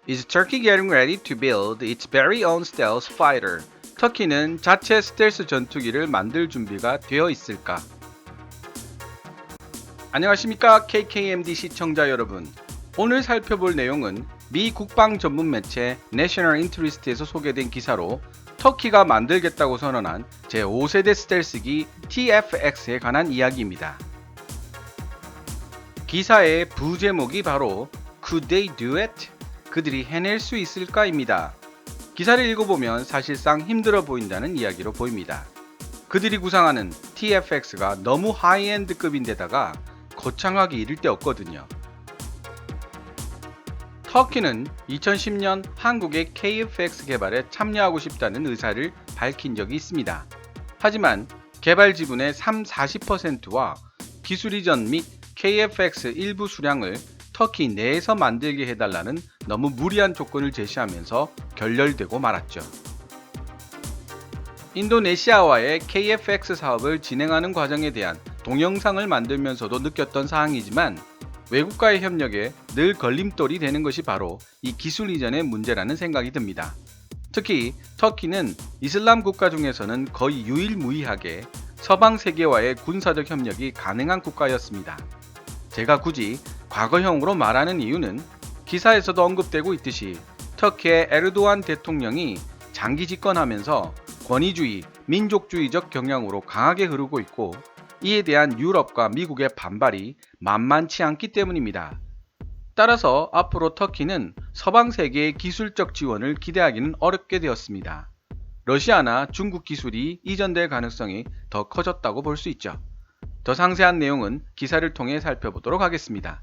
Is Turkey getting ready to build its very own stealth fighter? 터키는 자체 스텔스 전투기를 만들 준비가 되어 있을까? 안녕하십니까 KKMD 시청자 여러분. 오늘 살펴볼 내용은 미 국방 전문 매체 National Interest에서 소개된 기사로 터키가 만들겠다고 선언한 제5세대 스텔스기 TFX에 관한 이야기입니다. 기사의 부제목이 바로 Could they do it? 그들이 해낼 수 있을까입니다. 기사를 읽어보면 사실상 힘들어 보인다는 이야기로 보입니다. 그들이 구상하는 TFX가 너무 하이엔드급인데다가 거창하기 이를 데 없거든요. 터키는 2010년 한국의 KFX 개발에 참여하고 싶다는 의사를 밝힌 적이 있습니다. 하지만 개발 지분의 30-40%와 기술 이전 및 KFX 일부 수량을 터키 내에서 만들게 해달라는 너무 무리한 조건을 제시하면서 결렬되고 말았죠. 인도네시아와의 KFX 사업을 진행하는 과정에 대한 동영상을 만들면서도 느꼈던 사항이지만 외국과의 협력에 늘 걸림돌이 되는 것이 바로 이 기술 이전의 문제라는 생각이 듭니다. 특히 터키는 이슬람 국가 중에서는 거의 유일무이하게 서방 세계와의 군사적 협력이 가능한 국가였습니다. 제가 굳이 과거형으로 말하는 이유는 기사에서도 언급되고 있듯이 터키의 에르도안 대통령이 장기 집권하면서 권위주의, 민족주의적 경향으로 강하게 흐르고 있고 이에 대한 유럽과 미국의 반발이 만만치 않기 때문입니다. 따라서 앞으로 터키는 서방 세계의 기술적 지원을 기대하기는 어렵게 되었습니다. 러시아나 중국 기술이 이전될 가능성이 더 커졌다고 볼 수 있죠. 더 상세한 내용은 기사를 통해 살펴보도록 하겠습니다.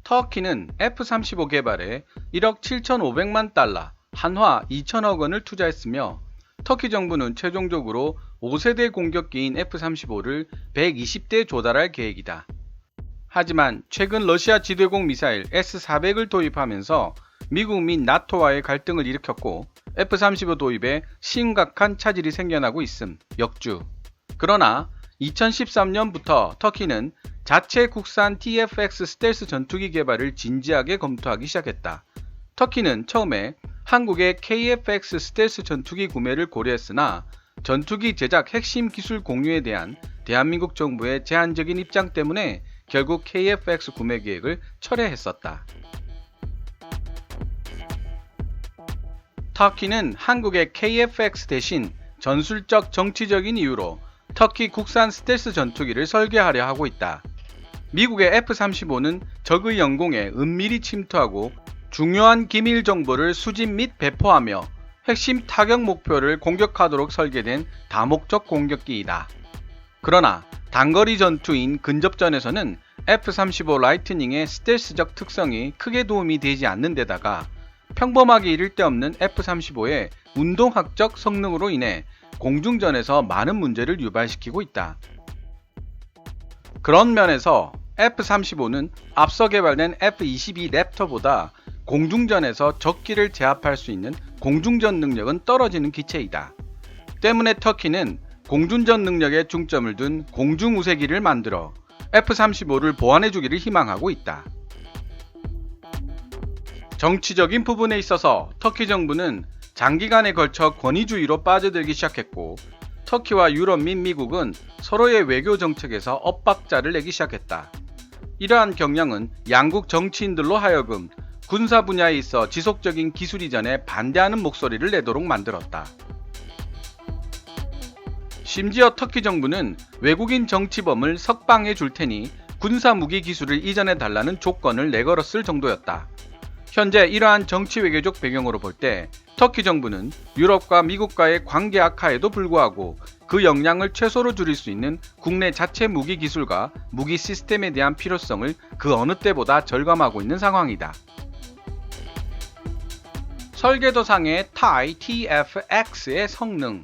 터키는 F-35 개발에 1억 7,500만 달러, 한화 2천억 원을 투자했으며 터키 정부는 최종적으로 5세대 공격기인 F-35를 120대 조달할 계획이다. 하지만 최근 러시아 지대공 미사일 S-400을 도입하면서 미국 및 나토와의 갈등을 일으켰고 F-35 도입에 심각한 차질이 생겨나고 있음 역주. 그러나 2013년부터 터키는 자체 국산 TFX 스텔스 전투기 개발을 진지하게 검토하기 시작했다. 터키는 처음에 한국의 KFX 스텔스 전투기 구매를 고려했으나 전투기 제작 핵심 기술 공유에 대한 대한민국 정부의 제한적인 입장 때문에 결국 KFX 구매 계획을 철회했었다. 터키는 한국의 KFX 대신 전술적 정치적인 이유로 터키 국산 스텔스 전투기를 설계하려 하고 있다. 미국의 F-35는 적의 영공에 은밀히 침투하고 중요한 기밀 정보를 수집 및 배포하며 핵심 타격 목표를 공격하도록 설계된 다목적 공격기이다. 그러나 단거리 전투인 근접전에서는 F-35 라이트닝의 스텔스적 특성이 크게 도움이 되지 않는 데다가 평범하게 이를 데 없는 F-35의 운동학적 성능으로 인해 공중전에서 많은 문제를 유발시키고 있다. 그런 면에서 F-35는 앞서 개발된 F-22 랩터보다 공중전에서 적기를 제압할 수 있는 공중전 능력은 떨어지는 기체이다. 때문에 터키는 공중전 능력에 중점을 둔 공중우세기를 만들어 F-35를 보완해주기를 희망하고 있다. 정치적인 부분에 있어서 터키 정부는 장기간에 걸쳐 권위주의로 빠져들기 시작했고 터키와 유럽 및 미국은 서로의 외교 정책에서 엇박자를 내기 시작했다. 이러한 경향은 양국 정치인들로 하여금 군사 분야에 있어 지속적인 기술 이전에 반대하는 목소리를 내도록 만들었다. 심지어 터키 정부는 외국인 정치범을 석방해 줄 테니 군사 무기 기술을 이전해 달라는 조건을 내걸었을 정도였다. 현재 이러한 정치 외교적 배경으로 볼 때 터키 정부는 유럽과 미국과의 관계 악화에도 불구하고 그 영향을 최소로 줄일 수 있는 국내 자체 무기 기술과 무기 시스템에 대한 필요성을 그 어느 때보다 절감하고 있는 상황이다. 설계도상의 타이 TFX의 성능.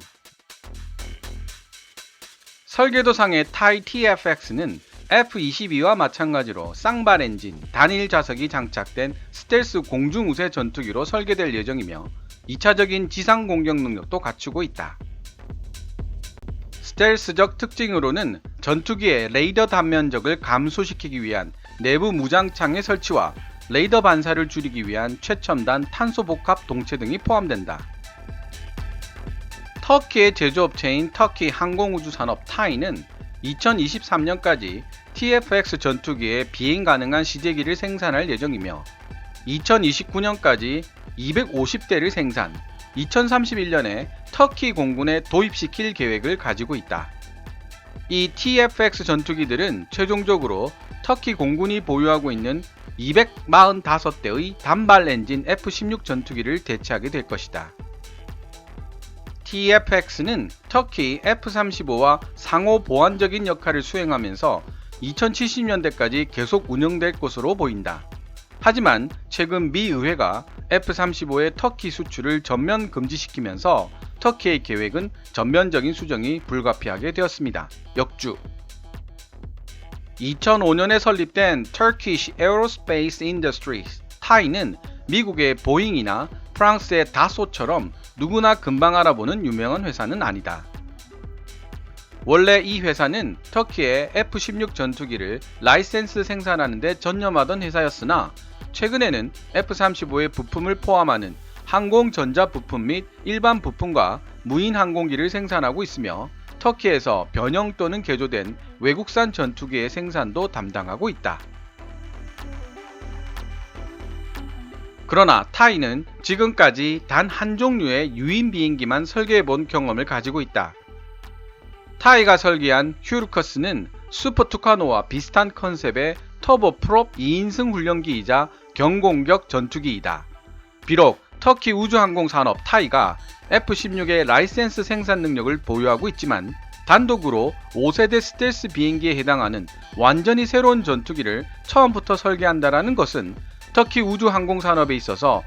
설계도상의 타이 TFX는 F-22와 마찬가지로 쌍발 엔진, 단일 좌석이 장착된 스텔스 공중우세 전투기로 설계될 예정이며 2차적인 지상 공격 능력도 갖추고 있다. 스텔스적 특징으로는 전투기의 레이더 단면적을 감소시키기 위한 내부 무장창의 설치와 레이더 반사를 줄이기 위한 최첨단 탄소복합 동체 등이 포함된다. 터키의 제조업체인 터키 항공우주산업 타이는 2023년까지 TFX 전투기의 비행 가능한 시제기를 생산할 예정이며 2029년까지 250대를 생산, 2031년에 터키 공군에 도입시킬 계획을 가지고 있다. 이 TFX 전투기들은 최종적으로 터키 공군이 보유하고 있는 245대의 단발 엔진 F-16 전투기를 대체하게 될 것이다. TFX는 터키 F-35와 상호 보완적인 역할을 수행하면서 2070년대까지 계속 운영될 것으로 보인다. 하지만 최근 미 의회가 F-35의 터키 수출을 전면 금지시키면서 터키의 계획은 전면적인 수정이 불가피하게 되었습니다. 역주 2005년에 설립된 Turkish Aerospace Industries 타이는 미국의 보잉이나 프랑스의 다소처럼 누구나 금방 알아보는 유명한 회사는 아니다. 원래 이 회사는 터키의 F-16 전투기를 라이센스 생산하는 데 전념하던 회사였으나 최근에는 F-35의 부품을 포함하는 항공전자 부품 및 일반 부품과 무인 항공기를 생산하고 있으며 터키에서 변형 또는 개조된 외국산 전투기의 생산도 담당하고 있다. 그러나 타이는 지금까지 단 한 종류의 유인 비행기만 설계해본 경험을 가지고 있다. 타이가 설계한 휴르커스는 슈퍼 투카노와 비슷한 컨셉의 터보프롭 2인승 훈련기이자 경공격 전투기이다. 비록 터키 우주항공산업 타이가 F-16의 라이센스 생산 능력을 보유하고 있지만 단독으로 5세대 스텔스 비행기에 해당하는 완전히 새로운 전투기를 처음부터 설계한다는 것은 터키 우주항공산업에 있어서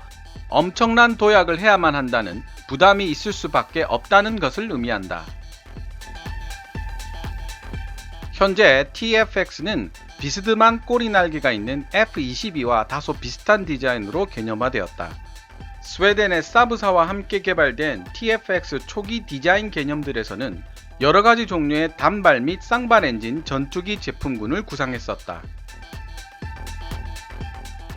엄청난 도약을 해야만 한다는 부담이 있을 수밖에 없다는 것을 의미한다. 현재 TFX는 비스듬한 꼬리 날개가 있는 F-22와 다소 비슷한 디자인으로 개념화되었다. 스웨덴의 사브사와 함께 개발된 TFX 초기 디자인 개념들에서는 여러가지 종류의 단발 및 쌍발 엔진 전투기 제품군을 구상했었다.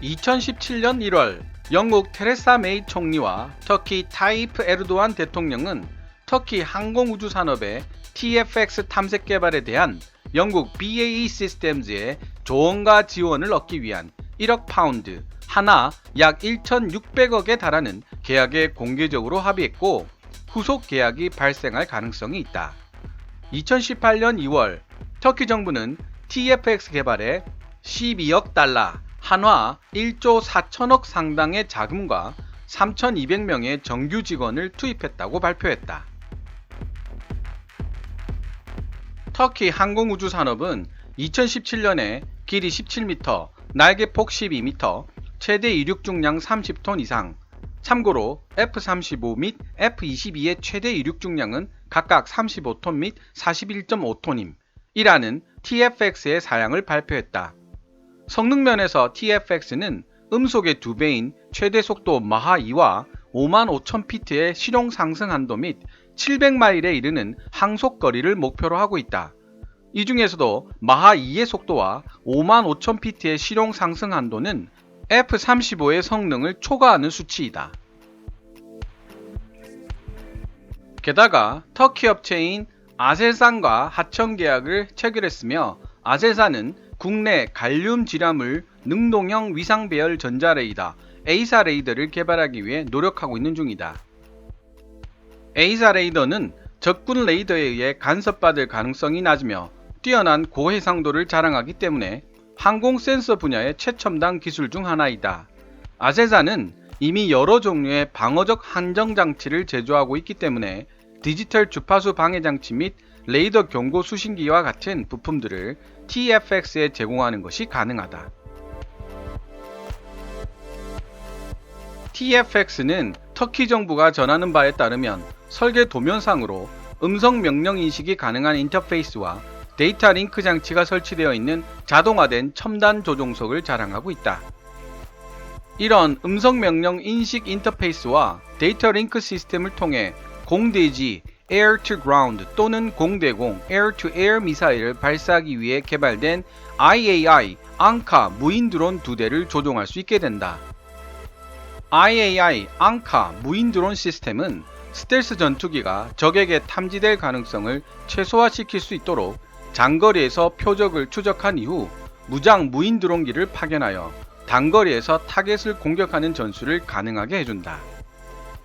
2017년 1월 영국 테레사 메이 총리와 터키 타이프 에르도안 대통령은 터키 항공우주 산업의 TFX 탐색 개발에 대한 영국 BAE 시스템즈의 조언과 지원을 얻기 위한 1억 파운드, 하나 약 1,600억에 달하는 계약에 공개적으로 합의했고 후속 계약이 발생할 가능성이 있다. 2018년 2월 터키 정부는 TFX 개발에 12억 달러, 한화 1조 4천억 상당의 자금과 3,200명의 정규 직원을 투입했다고 발표했다. 터키 항공우주 산업은 2017년에 길이 17m, 날개폭 12m, 최대 이륙 중량 30톤 이상, 참고로 F-35 및 F-22의 최대 이륙 중량은 각각 35톤 및 41.5톤임 이라는 TFX의 사양을 발표했다. 성능면에서 TFX는 음속의 2배인 최대 속도 마하 2와 55,000피트의 실용 상승 한도 및 700마일에 이르는 항속 거리를 목표로 하고 있다. 이 중에서도 마하 2의 속도와 55,000피트의 실용 상승 한도는 F-35의 성능을 초과하는 수치이다. 게다가 터키 업체인 아셀산과 하청 계약을 체결했으며 아셀산은 국내 갈륨 지라물 능동형 위상 배열 전자레이더 에이사 레이더를 개발하기 위해 노력하고 있는 중이다. 에이사 레이더는 적군 레이더에 의해 간섭받을 가능성이 낮으며 뛰어난 고해상도를 자랑하기 때문에 항공 센서 분야의 최첨단 기술 중 하나이다. 아셀산은 이미 여러 종류의 방어적 한정 장치를 제조하고 있기 때문에 디지털 주파수 방해 장치 및 레이더 경고 수신기와 같은 부품들을 TFX에 제공하는 것이 가능하다. TFX는 터키 정부가 전하는 바에 따르면 설계 도면상으로 음성 명령 인식이 가능한 인터페이스와 데이터 링크 장치가 설치되어 있는 자동화된 첨단 조종석을 자랑하고 있다. 이런 음성 명령 인식 인터페이스와 데이터 링크 시스템을 통해 공대지, Air-to-Ground 또는 공대공 Air-to-Air 미사일을 발사하기 위해 개발된 IAI 앙카 무인 드론 2대를 조종할 수 있게 된다. IAI 앙카 무인 드론 시스템은 스텔스 전투기가 적에게 탐지될 가능성을 최소화시킬 수 있도록 장거리에서 표적을 추적한 이후 무장 무인 드론기를 파견하여 단거리에서 타겟을 공격하는 전술을 가능하게 해준다.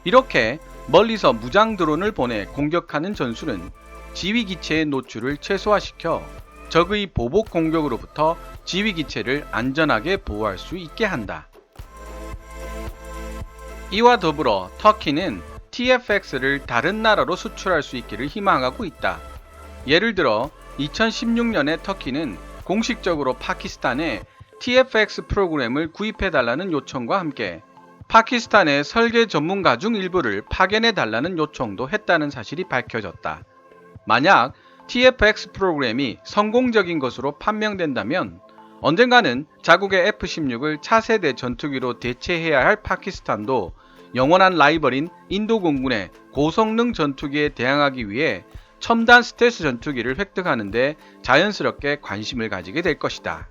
이렇게 멀리서 무장 드론을 보내 공격하는 전술은 지휘기체의 노출을 최소화시켜 적의 보복 공격으로부터 지휘기체를 안전하게 보호할 수 있게 한다. 이와 더불어 터키는 TFX를 다른 나라로 수출할 수 있기를 희망하고 있다. 예를 들어 2016년에 터키는 공식적으로 파키스탄에 TFX 프로그램을 구입해달라는 요청과 함께 파키스탄의 설계 전문가 중 일부를 파견해달라는 요청도 했다는 사실이 밝혀졌다. 만약 TFX 프로그램이 성공적인 것으로 판명된다면 언젠가는 자국의 F-16을 차세대 전투기로 대체해야 할 파키스탄도 영원한 라이벌인 인도 공군의 고성능 전투기에 대항하기 위해 첨단 스텔스 전투기를 획득하는 데 자연스럽게 관심을 가지게 될 것이다.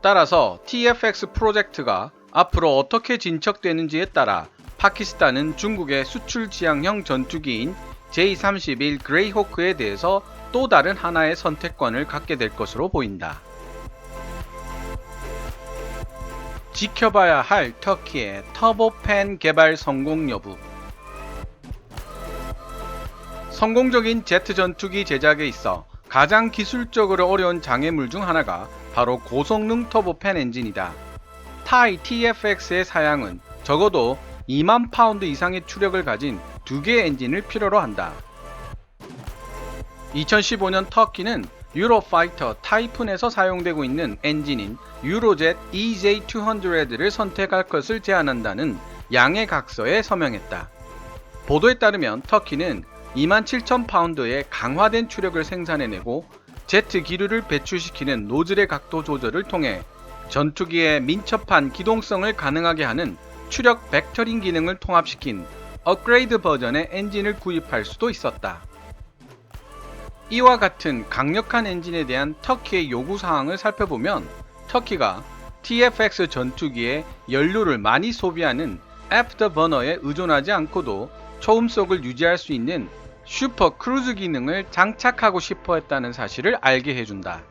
따라서 TFX 프로젝트가 앞으로 어떻게 진척되는지에 따라 파키스탄은 중국의 수출 지향형 전투기인 J-31 그레이호크에 대해서 또 다른 하나의 선택권을 갖게 될 것으로 보인다. 지켜봐야 할 터키의 터보팬 개발 성공 여부. 성공적인 제트 전투기 제작에 있어 가장 기술적으로 어려운 장애물 중 하나가 바로 고성능 터보팬 엔진이다. 타이 TFX의 사양은 적어도 2만 파운드 이상의 추력을 가진 2개의 엔진을 필요로 한다. 2015년 터키는 유로파이터 타이푼에서 사용되고 있는 엔진인 유로젯 EJ200를 선택할 것을 제안한다는 양해 각서에 서명했다. 보도에 따르면 터키는 27,000파운드의 강화된 추력을 생산해내고 제트 기류를 배출시키는 노즐의 각도 조절을 통해 전투기의 민첩한 기동성을 가능하게 하는 추력 벡터링 기능을 통합시킨 업그레이드 버전의 엔진을 구입할 수도 있었다. 이와 같은 강력한 엔진에 대한 터키의 요구사항을 살펴보면 터키가 TFX 전투기에 연료를 많이 소비하는 애프터버너에 의존하지 않고도 초음속을 유지할 수 있는 슈퍼 크루즈 기능을 장착하고 싶어 했다는 사실을 알게 해준다.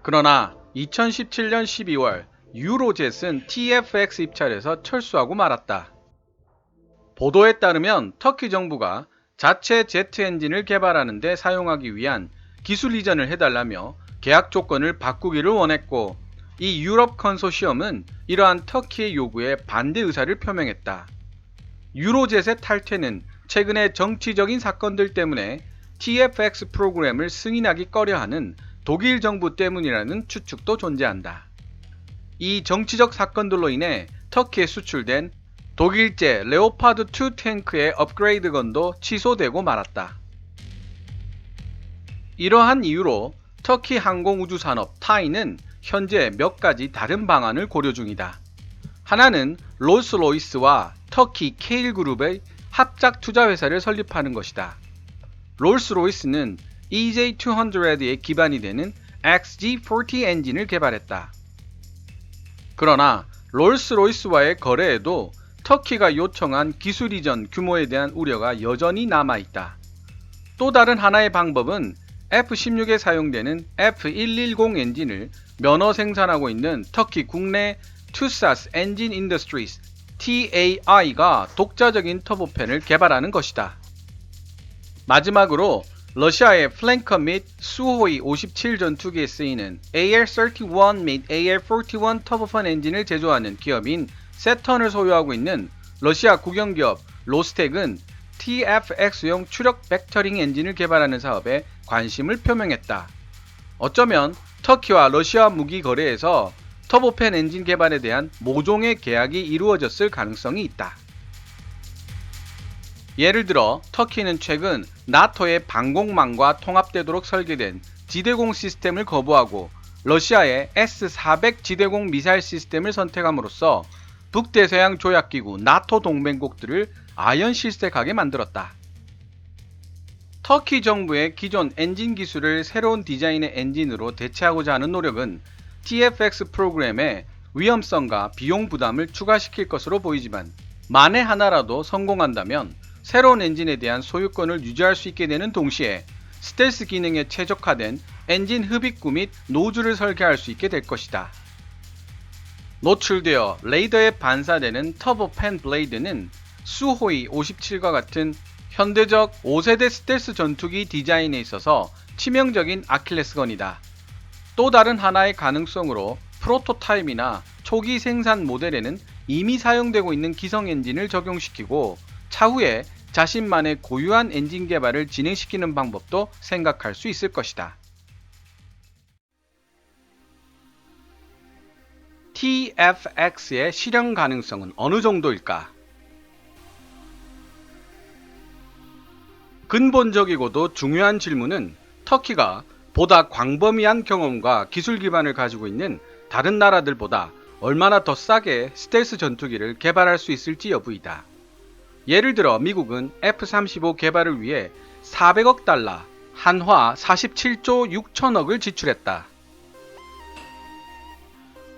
그러나 2017년 12월 유로젯은 TFX 입찰에서 철수하고 말았다. 보도에 따르면 터키 정부가 자체 제트 엔진을 개발하는 데 사용하기 위한 기술 이전을 해달라며 계약 조건을 바꾸기를 원했고 이 유럽 컨소시엄은 이러한 터키의 요구에 반대 의사를 표명했다. 유로젯의 탈퇴는 최근의 정치적인 사건들 때문에 TFX 프로그램을 승인하기 꺼려하는 독일 정부 때문이라는 추측도 존재한다. 이 정치적 사건들로 인해 터키에 수출된 독일제 레오파드2 탱크의 업그레이드건도 취소되고 말았다. 이러한 이유로 터키 항공우주산업 타이는 현재 몇 가지 다른 방안을 고려 중이다. 하나는 롤스로이스와 터키 케일그룹의 합작 투자회사를 설립하는 것이다. 롤스로이스는 EJ200의 기반이 되는 XG40 엔진을 개발했다. 그러나 롤스로이스와의 거래에도 터키가 요청한 기술 이전 규모에 대한 우려가 여전히 남아있다. 또 다른 하나의 방법은 F-16에 사용되는 F110 엔진을 면허 생산하고 있는 터키 국내 투사스 엔진 인더스트리스 TAI가 독자적인 터보팬을 개발하는 것이다. 마지막으로 러시아의 플랭커 및 수호이 57 전투기에 쓰이는 AR-31 및 AR-41 터보팬 엔진을 제조하는 기업인 세턴을 소유하고 있는 러시아 국영기업 로스텍은 TFX용 추력 벡터링 엔진을 개발하는 사업에 관심을 표명했다. 어쩌면 터키와 러시아 무기 거래에서 터보팬 엔진 개발에 대한 모종의 계약이 이루어졌을 가능성이 있다. 예를 들어 터키는 최근 나토의 방공망과 통합되도록 설계된 지대공 시스템을 거부하고 러시아의 S-400 지대공 미사일 시스템을 선택함으로써 북대서양 조약기구 나토 동맹국들을 아연실색하게 만들었다. 터키 정부의 기존 엔진 기술을 새로운 디자인의 엔진으로 대체하고자 하는 노력은 TFX 프로그램의 위험성과 비용 부담을 추가시킬 것으로 보이지만, 만에 하나라도 성공한다면 새로운 엔진에 대한 소유권을 유지할 수 있게 되는 동시에 스텔스 기능에 최적화된 엔진 흡입구 및 노즐을 설계할 수 있게 될 것이다. 노출되어 레이더에 반사되는 터보 팬 블레이드는 수호이 57과 같은 현대적 5세대 스텔스 전투기 디자인에 있어서 치명적인 아킬레스건이다. 또 다른 하나의 가능성으로 프로토타입이나 초기 생산 모델에는 이미 사용되고 있는 기성 엔진을 적용시키고 차후에 자신만의 고유한 엔진 개발을 진행시키는 방법도 생각할 수 있을 것이다. TFX의 실현 가능성은 어느 정도일까? 근본적이고도 중요한 질문은 터키가 보다 광범위한 경험과 기술 기반을 가지고 있는 다른 나라들보다 얼마나 더 싸게 스텔스 전투기를 개발할 수 있을지 여부이다. 예를 들어 미국은 F-35 개발을 위해 400억 달러, 한화 47조 6천억을 지출했다.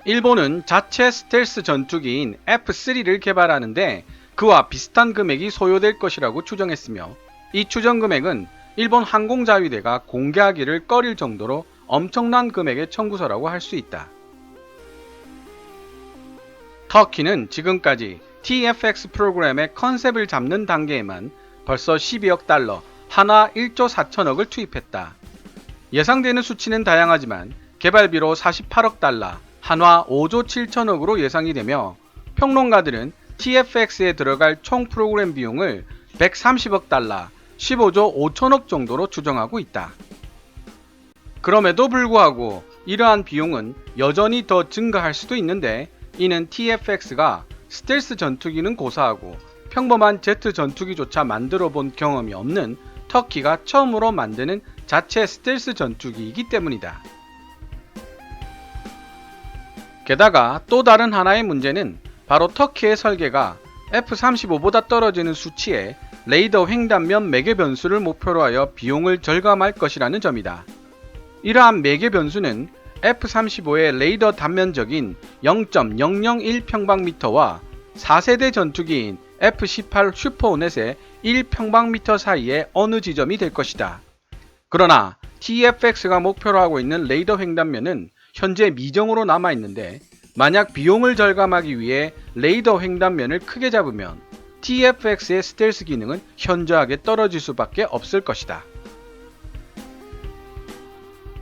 일본은 자체 스텔스 전투기인 F-3를 개발하는데 그와 비슷한 금액이 소요될 것이라고 추정했으며, 이 추정 금액은 일본 항공자위대가 공개하기를 꺼릴 정도로 엄청난 금액의 청구서라고 할 수 있다. 터키는 지금까지 TFX 프로그램의 컨셉을 잡는 단계에만 벌써 12억 달러, 한화 1조 4천억을 투입했다. 예상되는 수치는 다양하지만 개발비로 48억 달러, 한화 5조 7천억으로 예상이 되며, 평론가들은 TFX에 들어갈 총 프로그램 비용을 130억 달러, 15조 5천억 정도로 추정하고 있다. 그럼에도 불구하고 이러한 비용은 여전히 더 증가할 수도 있는데, 이는 TFX가 스텔스 전투기는 고사하고 평범한 제트 전투기조차 만들어 본 경험이 없는 터키가 처음으로 만드는 자체 스텔스 전투기이기 때문이다. 게다가 또 다른 하나의 문제는 바로 터키의 설계가 F-35보다 떨어지는 수치의 레이더 횡단면 매개 변수를 목표로 하여 비용을 절감할 것이라는 점이다. 이러한 매개 변수는 F-35의 레이더 단면적인 0.001평방미터와 4세대 전투기인 F-18 슈퍼호넷의 1평방미터 사이의 어느 지점이 될 것이다. 그러나 TFX가 목표로 하고 있는 레이더 횡단면은 현재 미정으로 남아있는데, 만약 비용을 절감하기 위해 레이더 횡단면을 크게 잡으면 TFX의 스텔스 기능은 현저하게 떨어질 수밖에 없을 것이다.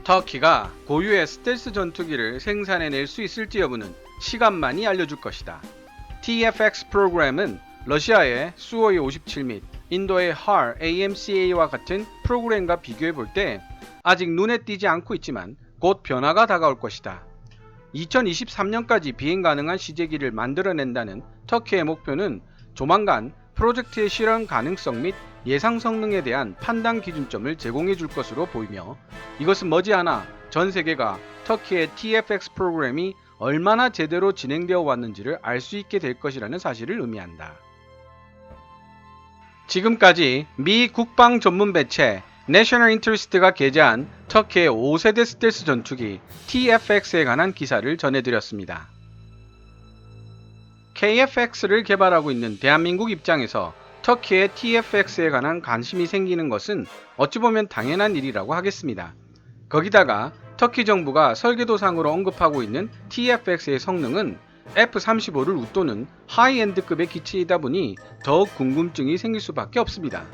터키가 고유의 스텔스 전투기를 생산해낼 수 있을지 여부는 시간만이 알려줄 것이다. TFX 프로그램은 러시아의 수호이 57 및 인도의 HAR AMCA와 같은 프로그램과 비교해 볼 때 아직 눈에 띄지 않고 있지만 곧 변화가 다가올 것이다. 2023년까지 비행 가능한 시제기를 만들어낸다는 터키의 목표는 조만간 프로젝트의 실현 가능성 및 예상 성능에 대한 판단 기준점을 제공해 줄 것으로 보이며, 이것은 머지않아 전 세계가 터키의 TFX 프로그램이 얼마나 제대로 진행되어 왔는지를 알 수 있게 될 것이라는 사실을 의미한다. 지금까지 미 국방 전문 매체 내셔널 인터리스트가 게재한 터키의 5세대 스텔스 전투기 TFX에 관한 기사를 전해드렸습니다. KFX를 개발하고 있는 대한민국 입장에서 터키의 TFX에 관한 관심이 생기는 것은 어찌 보면 당연한 일이라고 하겠습니다. 거기다가 터키 정부가 설계도상으로 언급하고 있는 TFX의 성능은 F-35를 웃도는 하이엔드급의 기체이다 보니 더욱 궁금증이 생길 수밖에 없습니다.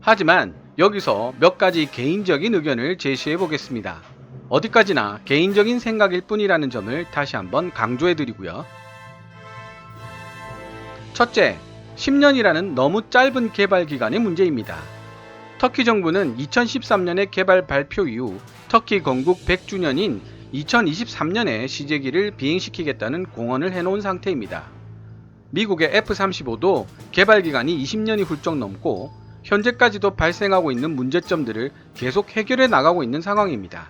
하지만 여기서 몇 가지 개인적인 의견을 제시해 보겠습니다. 어디까지나 개인적인 생각일 뿐이라는 점을 다시 한번 강조해 드리고요. 첫째, 10년이라는 너무 짧은 개발 기간의 문제입니다. 터키 정부는 2013년의 개발 발표 이후 터키 건국 100주년인 2023년에 시제기를 비행시키겠다는 공언을 해놓은 상태입니다. 미국의 F-35도 개발 기간이 20년이 훌쩍 넘고 현재까지도 발생하고 있는 문제점들을 계속 해결해 나가고 있는 상황입니다.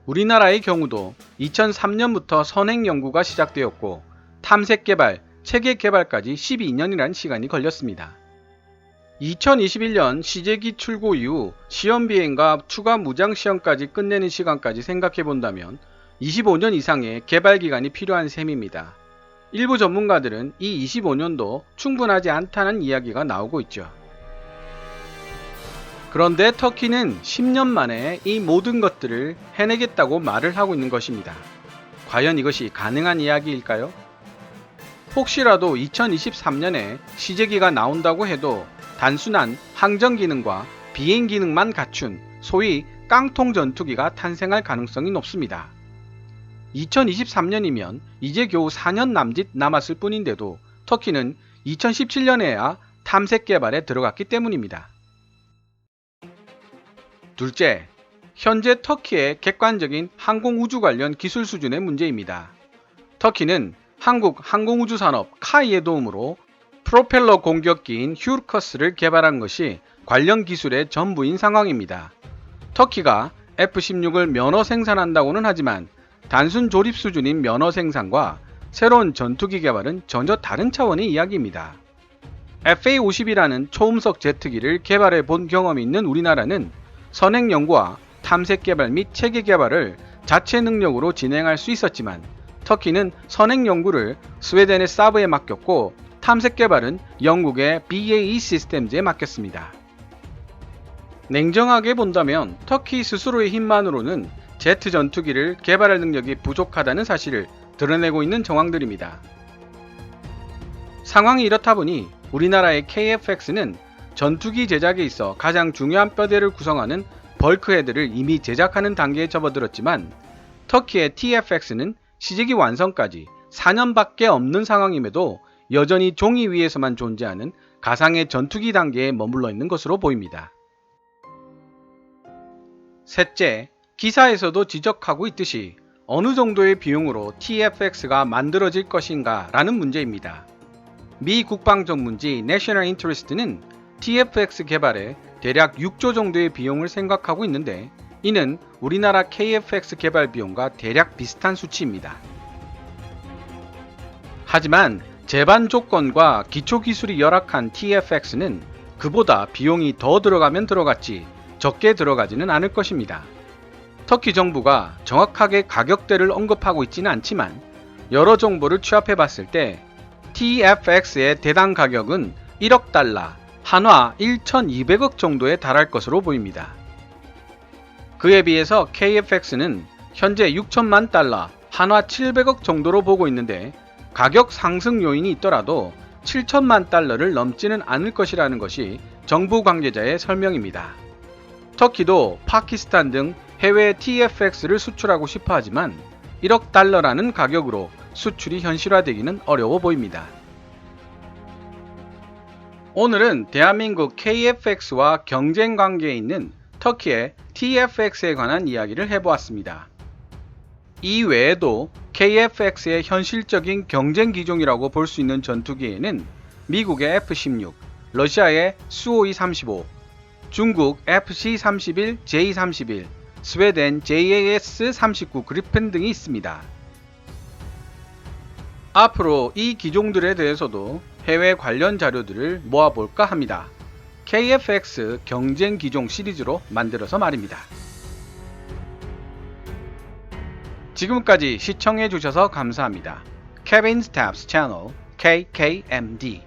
우리나라의 경우도 2003년부터 선행 연구가 시작되었고 탐색 개발, 체계 개발까지 12년이라는 시간이 걸렸습니다. 2021년 시제기 출고 이후 시험 비행과 추가 무장 시험까지 끝내는 시간까지 생각해 본다면 25년 이상의 개발 기간이 필요한 셈입니다. 일부 전문가들은 이 25년도 충분하지 않다는 이야기가 나오고 있죠. 그런데 터키는 10년 만에 이 모든 것들을 해내겠다고 말을 하고 있는 것입니다. 과연 이것이 가능한 이야기일까요? 혹시라도 2023년에 시제기가 나온다고 해도 단순한 항전 기능과 비행 기능만 갖춘 소위 깡통 전투기가 탄생할 가능성이 높습니다. 2023년이면 이제 겨우 4년 남짓 남았을 뿐인데도 터키는 2017년에야 탐색 개발에 들어갔기 때문입니다. 둘째, 현재 터키의 객관적인 항공우주 관련 기술 수준의 문제입니다. 터키는 한국 항공우주산업 카이의 도움으로 프로펠러 공격기인 휴르커스를 개발한 것이 관련 기술의 전부인 상황입니다. 터키가 F-16을 면허 생산한다고는 하지만 단순 조립 수준인 면허 생산과 새로운 전투기 개발은 전혀 다른 차원의 이야기입니다. FA-50이라는 초음속 제트기를 개발해 본 경험이 있는 우리나라는 선행 연구와 탐색 개발 및 체계 개발을 자체 능력으로 진행할 수 있었지만 터키는 선행 연구를 스웨덴의 사브에 맡겼고 탐색 개발은 영국의 BAE 시스템즈에 맡겼습니다. 냉정하게 본다면 터키 스스로의 힘만으로는 제트 전투기를 개발할 능력이 부족하다는 사실을 드러내고 있는 정황들입니다. 상황이 이렇다 보니 우리나라의 KF-X는 전투기 제작에 있어 가장 중요한 뼈대를 구성하는 벌크헤드를 이미 제작하는 단계에 접어들었지만 터키의 TF-X는 시제기 완성까지 4년밖에 없는 상황임에도 여전히 종이 위에서만 존재하는 가상의 전투기 단계에 머물러 있는 것으로 보입니다. 셋째, 기사에서도 지적하고 있듯이 어느 정도의 비용으로 TF-X가 만들어질 것인가 라는 문제입니다. 미 국방 전문지 National Interest는 TF-X 개발에 대략 6조 정도의 비용을 생각하고 있는데 이는 우리나라 KF-X 개발 비용과 대략 비슷한 수치입니다. 하지만 제반 조건과 기초 기술이 열악한 TF-X는 그보다 비용이 더 들어가면 들어갔지 적게 들어가지는 않을 것입니다. 터키 정부가 정확하게 가격대를 언급하고 있지는 않지만 여러 정보를 취합해 봤을 때 TF-X의 대당 가격은 1억 달러, 한화 1,200억 정도에 달할 것으로 보입니다. 그에 비해서 KF-X는 현재 6천만 달러, 한화 700억 정도로 보고 있는데 가격 상승 요인이 있더라도 7천만 달러를 넘지는 않을 것이라는 것이 정부 관계자의 설명입니다. 터키도 파키스탄 등 해외에 TF-X를 수출하고 싶어 하지만 1억 달러라는 가격으로 수출이 현실화되기는 어려워 보입니다. 오늘은 대한민국 KF-X와 경쟁 관계에 있는 터키의 TF-X에 관한 이야기를 해보았습니다. 이 외에도 KF-X의 현실적인 경쟁 기종이라고 볼 수 있는 전투기에는 미국의 F-16, 러시아의 Su-35, 중국 FC-31, J-31, 스웨덴 JAS-39 그리펜 등이 있습니다. 앞으로 이 기종들에 대해서도 해외 관련 자료들을 모아볼까 합니다. KF-X 경쟁 기종 시리즈로 만들어서 말입니다. 지금까지 시청해주셔서 감사합니다. Kevin's Tabs 채널 KKMD